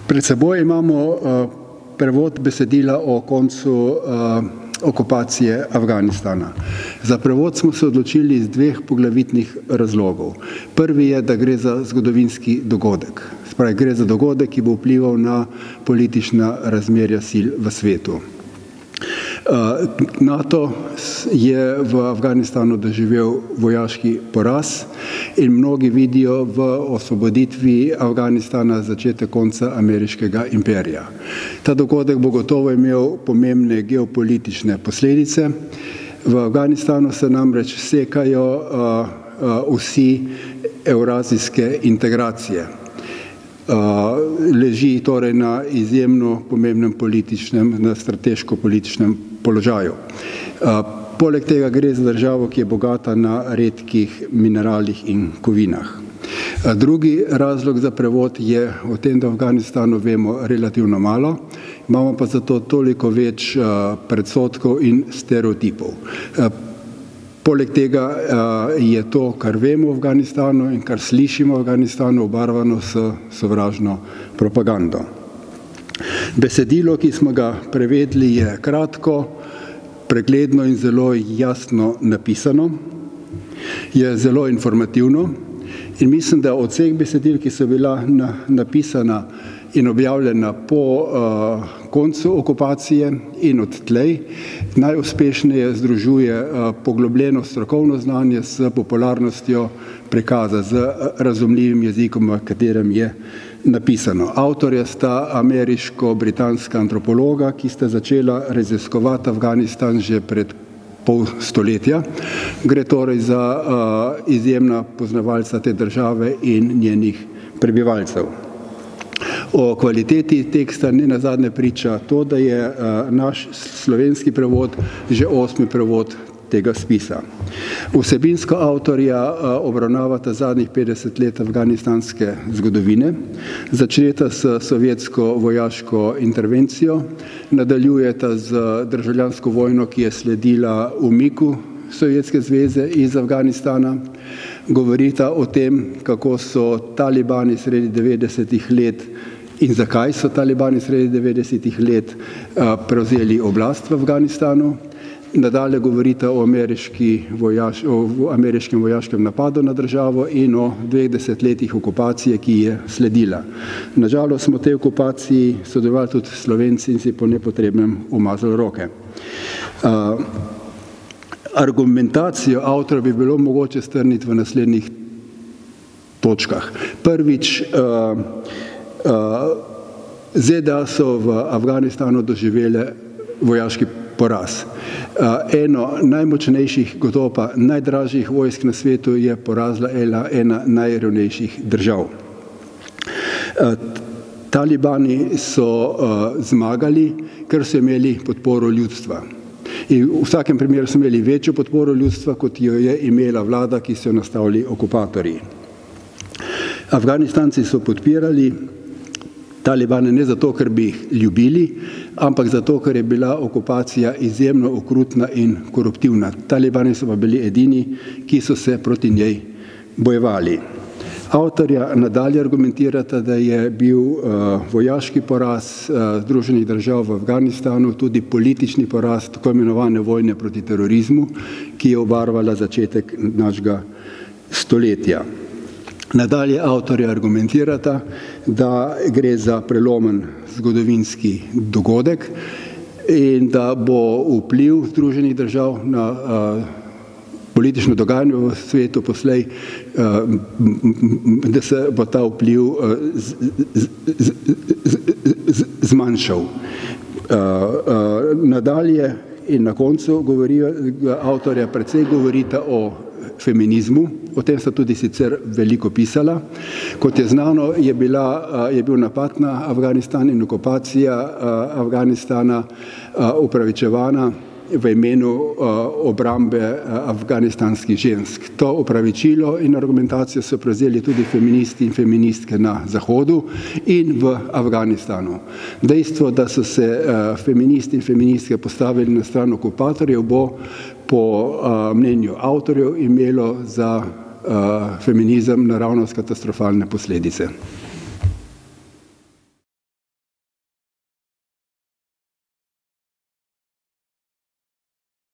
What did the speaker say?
Pred seboj imamo prevod besedila o koncu okupacije Afganistana. Za prevod smo se odločili iz dveh poglavitnih razlogov. Prvi je, da gre za zgodovinski dogodek. Spravi, gre za dogodek, ki bo vplival na politična razmerja sil v svetu. NATO je v Afganistanu doživel vojaški poraz in mnogi vidijo v osvoboditvi Afganistana začetek konca ameriškega imperija. Ta dogodek bo gotovo imel pomembne geopolitične posledice. V Afganistanu se namreč sekajo vsi evrazijske integracije. Leži torej na izjemno pomembnem političnem, na strateško-političnem položaju. Poleg tega gre za državo, ki je bogata na redkih mineralih in kovinah. Drugi razlog za prevod je o tem, da v Afganistanu vemo relativno malo, imamo pa zato toliko več predsodkov in stereotipov. Poleg tega je to, kar vemo v Afganistanu in kar slišimo v Afganistanu, obarvano s sovražno propagando. Besedilo, ki smo ga prevedli, je kratko, pregledno in zelo jasno napisano, je zelo informativno in mislim, da od vseh besedil, ki so bila napisana in objavljena po koncu okupacije in odtlej, najuspešnejše združuje poglobljeno strokovno znanje s popularnostjo prikaza, z razumljivim jezikom, v katerem je napisano. Avtorja sta ameriško-britanska antropologa, ki sta začela raziskovati Afganistan že pred pol stoletja. Gre torej za izjemna poznavalca te države in njenih prebivalcev. O kvaliteti teksta nenazadnje priča to, da je naš slovenski prevod že 8. prevod tega spisa. Vsebinsko avtorja obravnavata zadnjih 50 let afganistanske zgodovine, začeta s sovjetsko vojaško intervencijo, nadaljujeta z državljansko vojno, ki je sledila umiku Sovjetske zveze iz Afganistana, govorita o tem, kako so talibani sredi 90-ih let in zakaj so talibani sredi 90-ih let prevzeli oblast v Afganistanu. Nadalje govorita o ameriškem vojaškem napadu na državo in o 2 desetletjih okupacije, ki je sledila. Nažalost smo v tej okupaciji sodelovali tudi Slovenci in si po nepotrebnem umazali roke. Argumentacijo avtorja bi bilo mogoče strniti v naslednjih točkah. Prvič, ZDA so v Afganistanu doživele vojaški poraz. Eno najmočnejših, gotovo pa najdražjih vojsk na svetu je porazila ena najrevnejših držav. Talibani so zmagali, ker so imeli podporo ljudstva. In v vsakem primeru so imeli večjo podporo ljudstva, kot jo je imela vlada, ki so jo nastavili okupatorji. Afganistanci so podpirali talibane ne zato, ker bi jih ljubili, ampak zato, ker je bila okupacija izjemno okrutna in koruptivna. Talibani so pa bili edini, ki so se proti njej bojevali. Avtorja nadalje argumentirata, da je bil vojaški poraz Združenih držav v Afganistanu tudi politični poraz tako imenovane vojne proti terorizmu, ki je obarvala začetek našega stoletja. Nadalje avtorja argumentirata, da gre za prelomen zgodovinski dogodek in da bo vpliv Združenih držav na politično dogajanje v svetu poslej, da se bo ta vpliv zmanjšal. Nadalje in na koncu avtorja precej govorita o feminizmu, o tem sta tudi sicer veliko pisala. Kot je znano, je bil napad na Afganistan in okupacija Afganistana upravičevana v imenu obrambe afganistanskih žensk. To opravičilo in argumentacijo so prevzeli tudi feministi in feministke na Zahodu in v Afganistanu. Dejstvo, da so se feministi in feministke postavili na stran okupatorjev, bo po mnenju avtorjev imelo za feminizem naravnost katastrofalne posledice.